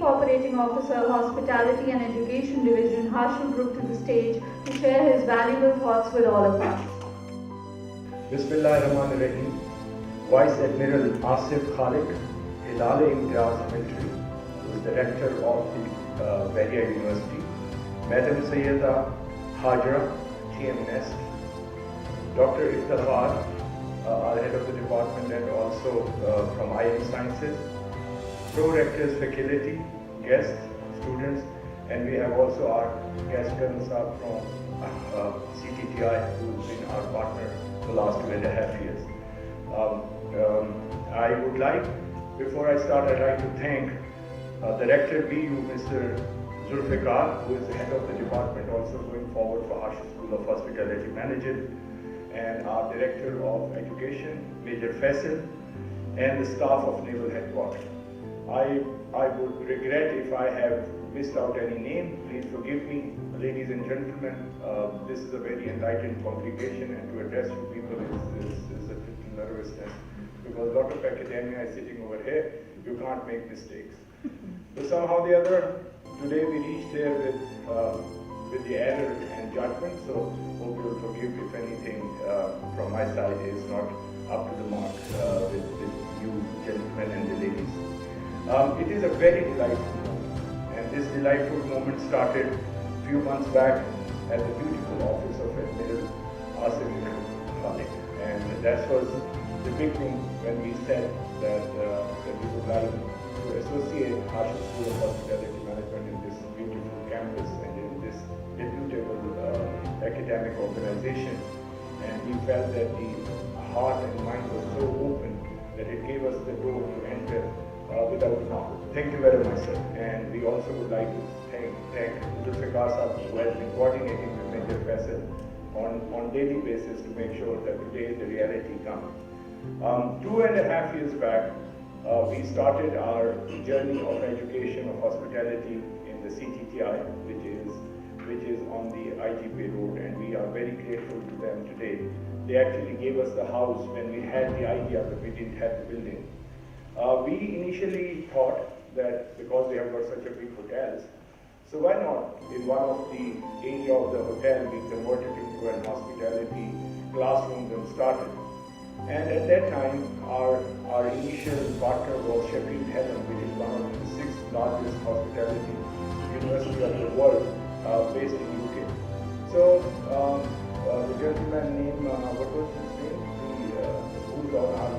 Operating Officer, Hospitality and Education Division, Hashoo Group, to the stage to share his valuable thoughts with all of us. Bismillahirrahmanirrahim. Vice Admiral Asif Khalik, Hilal Imtiaz Military, who is Director of the Bahria University, Madam Sayyida Hajra, TM Nest, Dr. Iftikhar, our head of the department and also from IM Sciences, Pro-Rectors Faculty, guests, students, and we have also our guest Colonel Saab from CTTI, who has been our partner for the last 2.5 years. I would like, before I start, I'd like to thank Director BU, Mr. Zulfikar, who is the head of the department, also going forward for Hashoo School of Hospitality Management, and our Director of Education, Major Faisal, and the staff of Naval Headquarters. I would regret if I have missed out any name. Please forgive me, ladies and gentlemen. This is a very enlightened congregation, and to address you people is a little nervousness, because a lot of academia is sitting over here. You can't make mistakes. So somehow or the other, today we reached here with the error and judgment, so hope you will forgive if anything from my side is not up to the mark with you gentlemen and the ladies. It is a very delightful moment, and this delightful moment started a few months back at the beautiful office of Admiral Asif Khalik, and that was the beginning when we said that we would like to associate Hashoo School of Hospitality Management in this beautiful campus and in this reputable academic organization, and we felt that the heart and mind was so open that it gave us the door to enter without a knock. Thank you very much, sir. And we also would like to thank Zulfikar Sahab, who has been coordinating with Major Faisal on daily basis to make sure that today the reality comes. 2.5 years back, we started our journey of education of hospitality in the CTTI, which is on the IGP road, and we are very grateful to them today. They actually gave us the house when we had the idea, but we didn't have the building. We initially thought that because we have got such a big hotels, so why not in one of the area of the hotel we converted into an hospitality classroom and started. And at that time, our initial partner was Sheffield Hallam, which is one of the 6th largest hospitality university of the world, based in UK. So the gentleman named, what was his name? Who's on our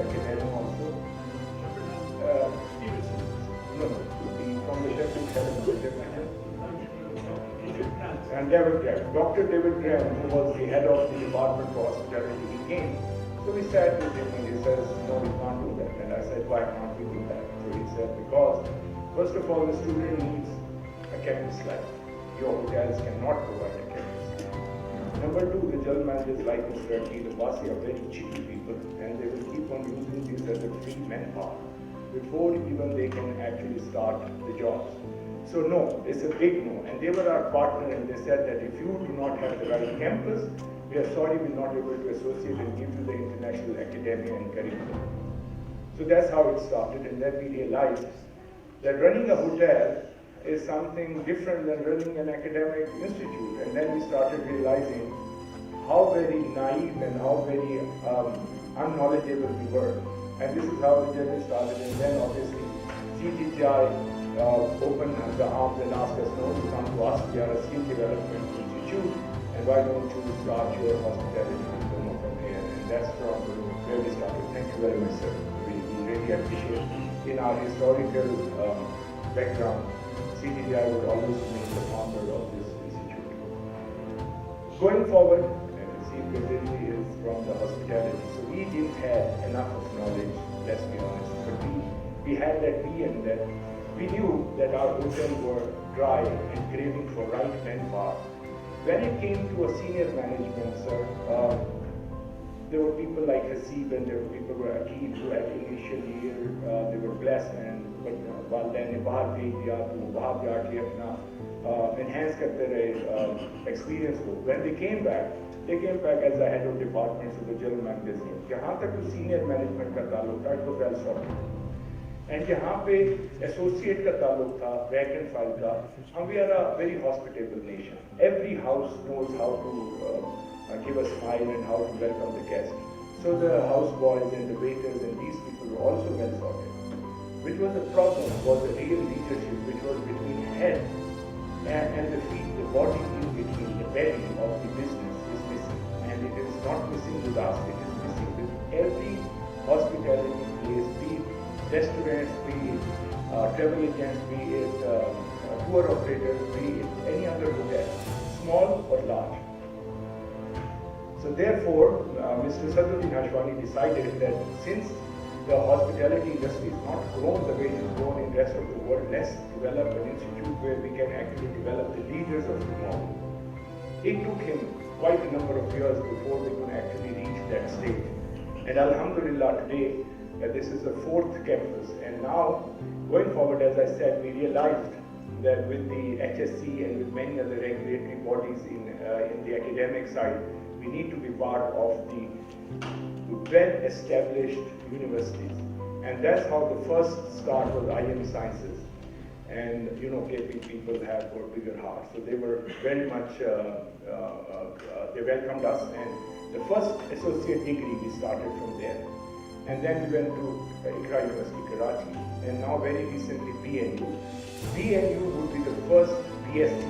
academy also? No, from the Sheffield Hallam. And David Graham. Dr. David Graham, who was the head of the Department for Hospitality, he came. So we sat with him and he says, no, we can't do that. And I said, why can't we do that? So he said, because first of all, the student needs a campus life. Your hotels cannot provide a campus life. Number two, the general managers like Mr. Aki, the Basi are very cheeky people, and they will keep on using this as a free manpower before even they can actually start the jobs. So no, it's a big no. And they were our partner, and they said that if you do not have the right campus, we are sorry we're not able to associate and give you the international academia and curriculum. So that's how it started, and then we realized that running a hotel is something different than running an academic institute. And then we started realizing how very naive and how very unknowledgeable we were. And this is how the journey started. And then obviously CTTI opened the arms and asked us, no, you come to us, we are a skill development institute, and why don't you start your hospitality diploma from here? And that's from where we started. Thank you very much, sir. We really appreciate. In our historical background, CTTI would always remain the founder of this institute. Going forward, Brazil is from the hospitality, so we didn't have enough of knowledge, let's be honest, but we had that vision that we knew that our hotels were dry and craving for right manpower. When it came to a senior management, sir, there were people like Hasib and there were people like Akib who at initial year they were blessed, and while then बाहर भेज दिया तो वहाँ जाके अपना enhance करते रहे experience को. When they came back as the head of departments of the general managers. जहाँ तक तो senior management का ताल्लुक था, it was well sorted. And यहाँ पे associate का ताल्लुक था, rank and file का. And we are a very hospitable nation. Every house knows how to give a smile and how to welcome the guest. So the houseboys and the waiters and these people were also well sorted. Which was the problem was the real leadership, which was between head and the feet, the body in between, the belly of the business is missing. And it is not missing with us, it is missing with every hospitality place, be it restaurants, be it travel agents, be it tour operators, be it any other hotel, small or large. So therefore, Mr. Sadruddin Hashwani decided that since the hospitality industry is not grown the way it is grown in the rest of the world, let's develop an institute where we can actually develop the leaders of tomorrow. It took him quite a number of years before we could actually reach that stage. And Alhamdulillah today, this is the 4th campus. And now, going forward, as I said, we realized that with the HSC and with many other regulatory bodies in the academic side, we need to be part of the well-established universities. And that's how the first start was IM Sciences. And you know, KP people have got bigger hearts. So they were very much, they welcomed us. And the first associate degree, we started from there. And then we went to Iqra University, Karachi. And now very recently, BNU. BNU would be the first BSc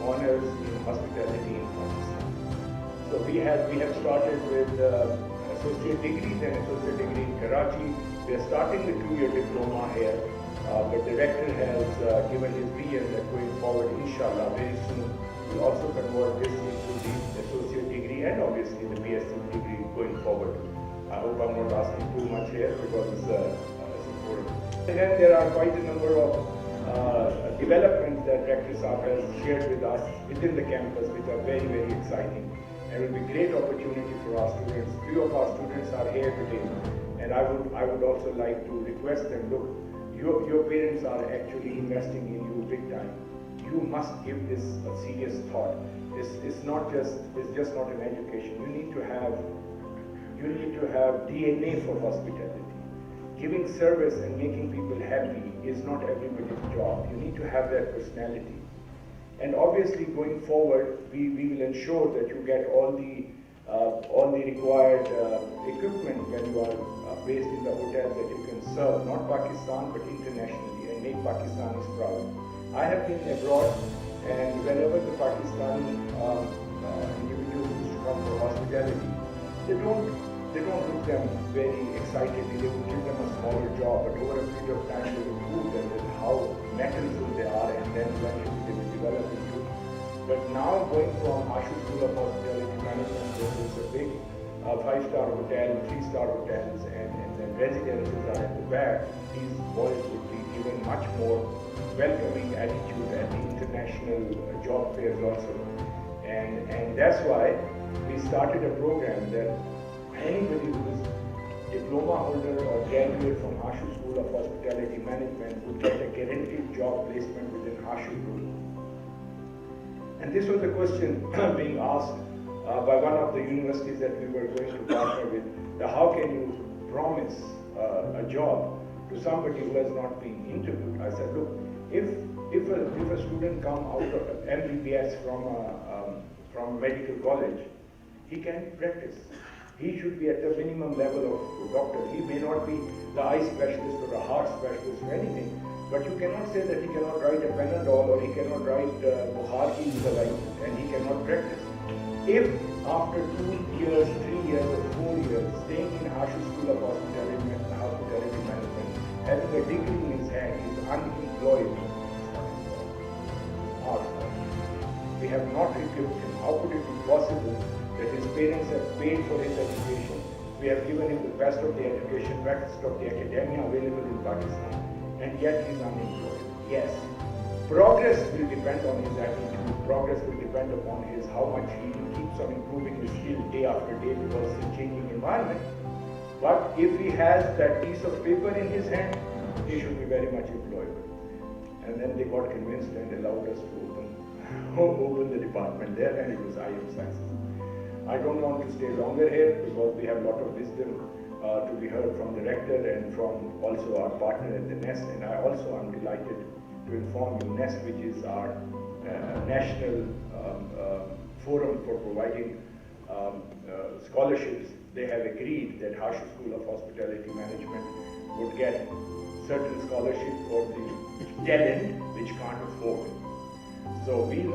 honors in hospitality in Pakistan. So we have started with associate degree, then associate degree in Karachi. We are starting the 2-year diploma here, but the rector has given his vision that going forward, inshallah, very soon, we'll also convert this into the associate degree and obviously the BSc degree going forward. I hope I'm not asking too much here because it's important. And then there are quite a number of developments that Rector Saab has shared with us within the campus, which are very, very exciting. And it will be a great opportunity for our students. Few of our students are here today, and I would also like to request them, look, your parents are actually investing in you big time. You must give this a serious thought. It's just not an education. You need to have DNA for hospitality. Giving service and making people happy is not everybody's job. You need to have that personality. And obviously, going forward, we will ensure that you get all the required equipment when you are based in the hotels that you can serve, not Pakistan, but internationally, and make Pakistanis proud. I have been abroad, and whenever the Pakistani individuals used to come for hospitality, they don't look them very excitedly. They will give them a smaller job, but over a period of time, they will prove them with how metallful they are, and then eventually they will develop into. But now going from Hashoo School of Hospitality Management, where there is a big 5-star hotel, 3-star hotels, and then residences are at the back, these boys would be given much more welcoming attitude at the international job fairs also. And that's why we started a program that anybody who is diploma holder or graduate from Hashoo School of Hospitality Management would get a guaranteed job placement within Hashoo Group. And this was the question being asked by one of the universities that we were going to partner with. How can you promise a job to somebody who has not been interviewed? I said, look, if a student come out of MBBS from a medical college, he can practice. He should be at the minimum level of doctor. He may not be the eye specialist or a heart specialist or anything, but you cannot say that he cannot write a Panadol or he cannot write Bukhar ki license and he cannot practice. If after 2 years, 3 years or 4 years staying in Hashoo School of Hospitality Management, having a degree in his hand, he is unemployed, we have not equipped him. How could it be possible that his parents have paid for his education? We have given him the best of the education, best of the academia available in Pakistan, and yet he is unemployed. Yes, progress will depend on his attitude. Progress will depend upon how much he keeps on improving his skill day after day because it's a changing environment. But if he has that piece of paper in his hand, he should be very much employable. And then they got convinced and allowed us to open the department there, and it was IM Sciences. I don't want to stay longer here because we have a lot of wisdom to be heard from the rector and from also our partner at the NEST. And I also am delighted to inform you, NEST, which is our national forum for providing scholarships, they have agreed that Hashoo School of Hospitality Management would get certain scholarship for the talent which can't afford. So we'll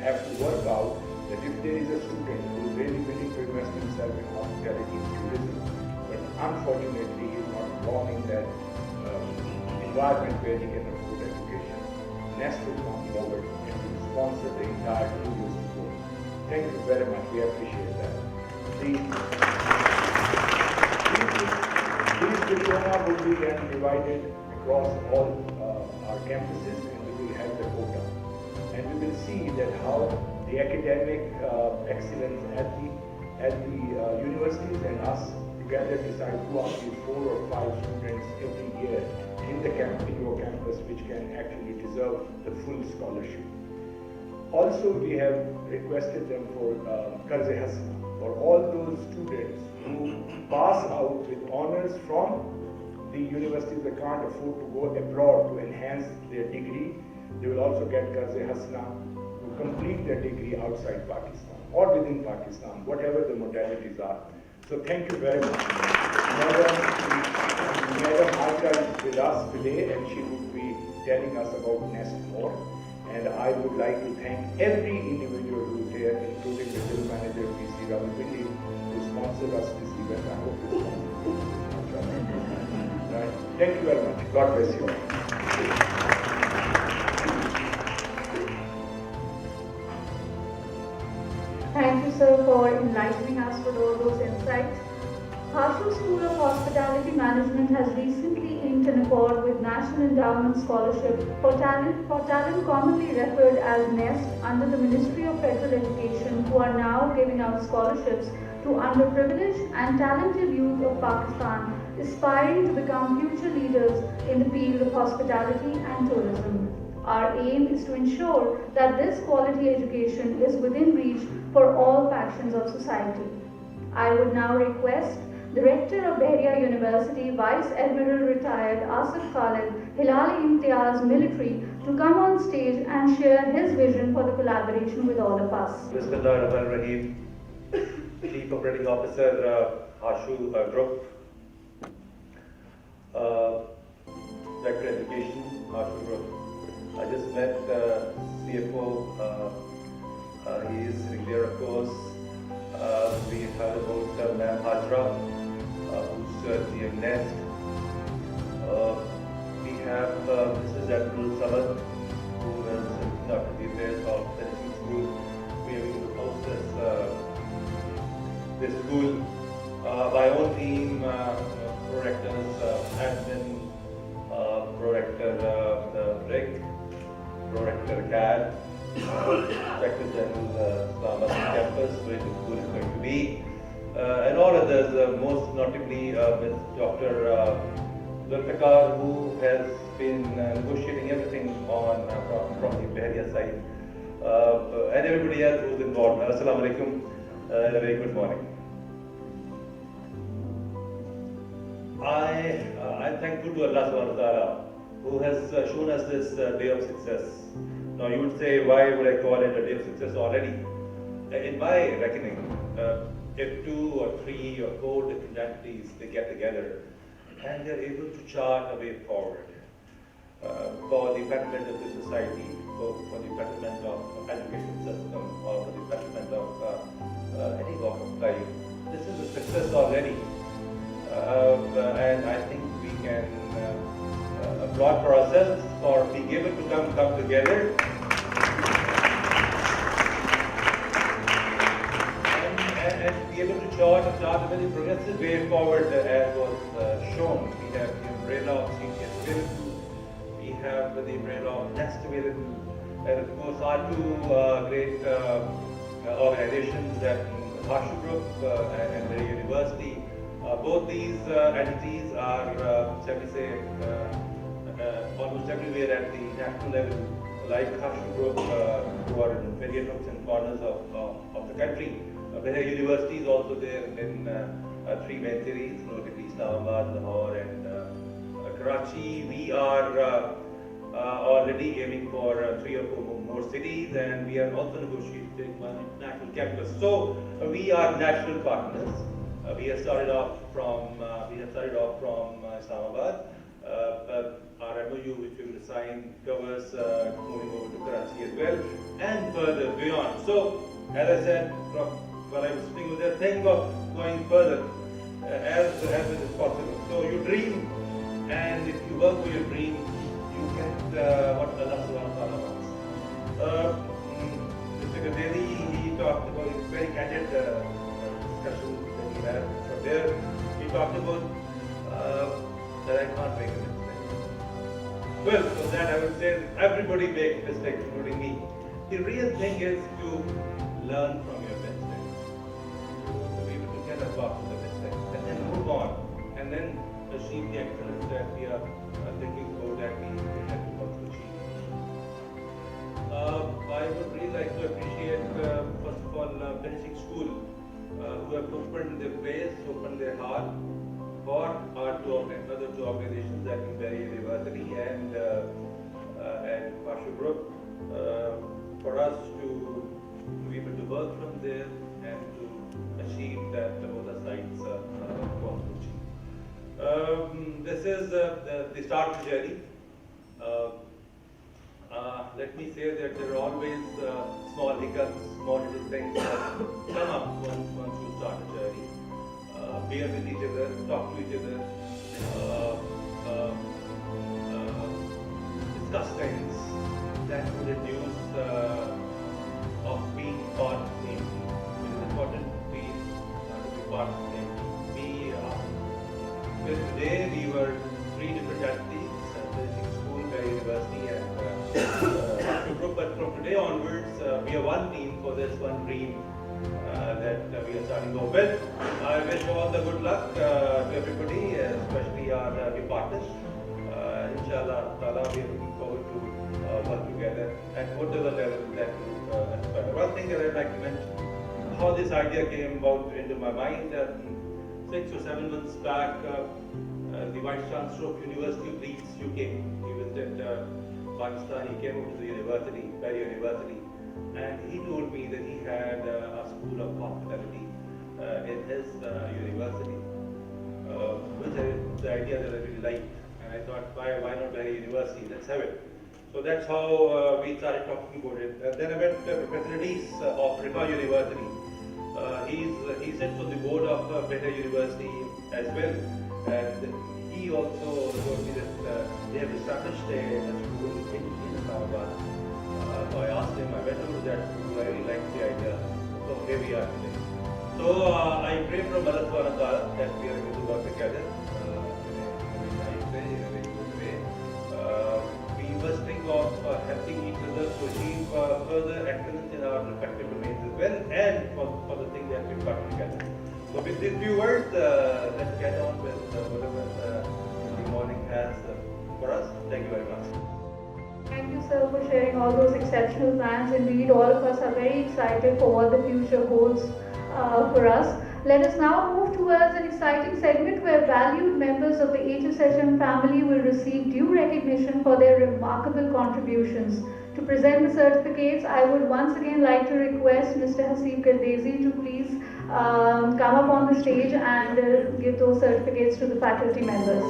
have to work out that if there is a student who is really willing to invest himself in hospitality and tourism, but unfortunately he is not born in that environment where he can afford education, NEST will come forward and will sponsor the entire 2 years to go. Thank you very much. We appreciate that. These diploma will be then divided across all our campuses, and we will have the quota. And we will see that how the academic excellence at the universities and us together decide who are the 4 or 5 students every year in your campus which can actually deserve the full scholarship. Also, we have requested them for Qarz-e Hasna for all those students who pass out with honors from the universities that can't afford to go abroad to enhance their degree. They will also get Qarz-e Hasna to complete their degree outside Pakistan or within Pakistan, whatever the modalities are. So thank you very much. Madam Aika is with us today, and she would be telling us about NEST more. And I would like to thank every individual who is here, including the general manager, PC Rawalpindi, who sponsored us this event. I hope this is right. Thank you very much. God bless you all. Thank you, sir, for enlightening us with all those insights. Hashoo School of Hospitality Management has recently inked an accord with National Endowment Scholarship for Talent commonly referred as NEST under the Ministry of Federal Education, who are now giving out scholarships to underprivileged and talented youth of Pakistan aspiring to become future leaders in the field of hospitality and tourism. Our aim is to ensure that this quality education is within reach for all factions of society. I would now request the Rector of Bahria University, Vice Admiral Retired Asif Khalid, Hilal Imtiaz Military, to come on stage and share his vision for the collaboration with all of us. Bismillahirrahmanirrahim. Chief Operating Officer, Hashoo Group, Director Education, Hashoo Group. I just met CFO. He is here, of course. We heard about Ma'am Hajra, who's the NEST. We have Mrs. Abdul Samad, who is not to be there of finishing school. We are going to host this school. My own team, Prorectors, admin, Prorector Rick, Prorector CAD, Inspector General Islamabad campus, where the school is going to be, and all others, most notably Ms. Dr. Zulfikar, who has been negotiating everything on from the Bahria side, and everybody else who's involved. Assalamu alaikum, and a very good morning. I'm thankful to Allah subhanahu wa ta'ala, who has shown us this day of success. Now you would say, why would I call it a day of success already? In my reckoning, if 2 or 3 or 4 different entities, they get together and they're able to chart a way forward for the betterment of the society, for the betterment of education system, or for the betterment of any walk of life, this is a success already. And I think we can applaud for ourselves for being able to come together and be able to chart a very progressive way forward, as was shown. We have the umbrella of CTS available, we have the umbrella of NEST available, and of course our 2 great organizations, that Hashoo Group and Bahria University. Both these entities are, shall we say, almost everywhere at the national level, like Hashoo Group, who are in various nooks and corners of the country. Bahria University is also there in three main cities, notably Islamabad, Lahore and Karachi. We are already aiming for 3 or 4 more cities, and we are also negotiating one international campus. So we are national partners. We have started off from Islamabad. Our MOU, which we will sign, covers moving over to Karachi as well, and further beyond. So, as I said, from while I was speaking with them, think of going further as it is possible. So you dream, and if you work for your dream, you get what Allah Subhanahu wa Taala wants. Mr. Gadeli, he talked about a very candid discussion that we had from there. He talked about that I can't make a mistake. Well, so that I would say everybody makes mistakes, including me. The real thing is to learn from your mistakes, to be able to get above the mistakes, and then move on, and then achieve the excellence that we are thinking about that we have to achieve. I would really like to appreciate, first of all, finishing school, who have opened their place, opened their heart for our and other two organizations like Bahria University and Hashoo Group, for us to be able to work from there and to achieve that both the sites want to achieve. This is the start of the journey. Let me say that there are always small hiccups, small little things that come up once you start a journey. Bear with each other, talk to each other, discuss things that will reduce of being part of the team. It is important to be part of the team. Today we were 3 different entities, finishing school, Bahria University and Hashoo Group, but from today onwards we are one team for this one dream that we are starting off with. I wish all the good luck to everybody, especially our new partners. Inshallah, we are looking forward to work together at whatever level that you aspire. One thing that I'd like to mention, how this idea came about into my mind. 6 or 7 months back, the Vice Chancellor of University of Leeds, UK, he visited Pakistan. He came over to the university, Bahria University, and he told me that he had a school of hospitality in his university, which is the idea that I really liked. And I thought, why not Bahria University? Let's have it. So that's how we started talking about it. Then I met Professor Adis of Rifa University. He sits on the board of Bahria University as well, and he also told me that they have established a school in Islamabad. So I asked him, I went over to that school, I really liked the idea. So here we are today. So I pray from Allah Subhanahu wa Taala that we are able to work together in a very nice way, in a very good way. We must think of helping each other to achieve further excellence in our respective domains as well, and for the thing that we've got together. So with these few words, let's get on with whatever the morning has for us. Thank you very much. Thank you, sir, for sharing all those exceptional plans. Indeed, all of us are very excited for what the future holds for us. Let us now move towards an exciting segment where valued members of the HSHM family will receive due recognition for their remarkable contributions. To present the certificates, I would once again like to request Mr. Hasib Kardezi to please come up on the stage and give those certificates to the faculty members.